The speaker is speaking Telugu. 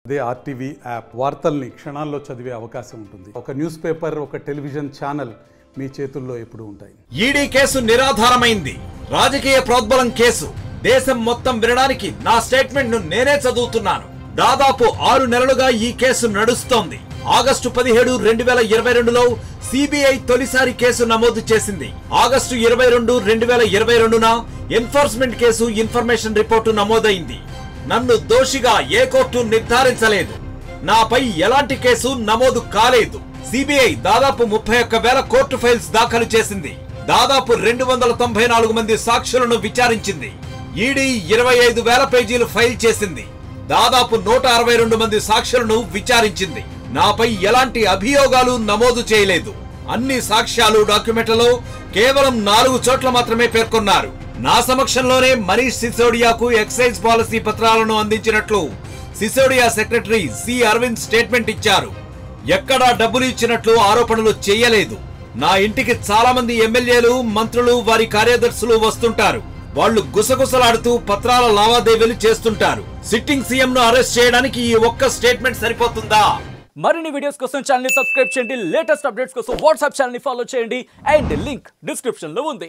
అదే ఆర్టీవీ యాప్ వార్తల్ని క్షణాల్లో చదివే అవకాశం ఉంటుంది. ఒక న్యూస్ పేపర్, ఒక టెలివిజన్ ఛానల్ మీ చేతుల్లో ఎప్పుడూ ఉంటాయి. ఈడీ కేసు నిరాధారమైంది. రాజకీయ ప్రోద్బలం కేసు. దేశం మొత్తం వినడానికి నా స్టేట్మెంట్ ను నేనే చదువుతున్నాను. దాదాపు 6 నెలలుగా ఈ కేసు నడుస్తోంది. ఆగస్టు 17, 2022లో సిబిఐ తొలిసారి కేసు నమోదు చేసింది. ఆగస్టు 22, 2022న ఎన్ఫోర్స్మెంట్ కేసు ఇన్ఫర్మేషన్ రిపోర్టు నమోదైంది. నన్ను దోషిగా ఏ కోర్టు నిర్ధారించలేదు. నాపై ఎలాంటి కేసు నమోదు కాలేదు. సిబిఐ దాదాపు 31,000 కోర్టు ఫైల్స్ దాఖలు చేసింది. దాదాపు 294 మంది సాక్షులను విచారించింది. ఈడీ 25,000 పేజీలు ఫైల్ చేసింది. దాదాపు 162 మంది సాక్షులను విచారించింది. నాపై ఎలాంటి అభియోగాలు నమోదు చేయలేదు. అన్ని సాక్ష్యాలు డాక్యుమెంట్లలో కేవలం 4 చోట్ల మాత్రమే పేర్కొన్నారు. నా సమక్షంలోనే మనీష్ సిసోడియాకు ఎక్సైజ్ పాలసీ పత్రాలను అందించినట్లు Sisodia secretary C Aravind statement ఇచ్చారు. ఎక్కడా డబ్బులు ఇచ్చినట్లు ఆరోపణలు చేయలేదు. నా ఇంటికి చాలా మంది ఎమ్మెల్యేలు, మంత్రులు, వారి కార్యదర్శులు వస్తుంటారు. వాళ్ళు గుసగుసలాడుతూ పత్రాల లావాదేవీలు చేస్తుంటారు. సిట్టింగ్ సీఎం ను అరెస్ట్ చేయడానికి ఈ ఒక్క స్టేట్మెంట్ సరిపోతుందా? మరిన్ని వీడియోస్ కోసం ఛానల్ ని సబ్స్క్రైబ్ చేయండి. లేటెస్ట్ అప్డేట్స్ కోసం వాట్సాప్ ఛానల్ ని ఫాలో చేయండి. అండ్ లింక్ డిస్క్రిప్షన్ లో ఉంది.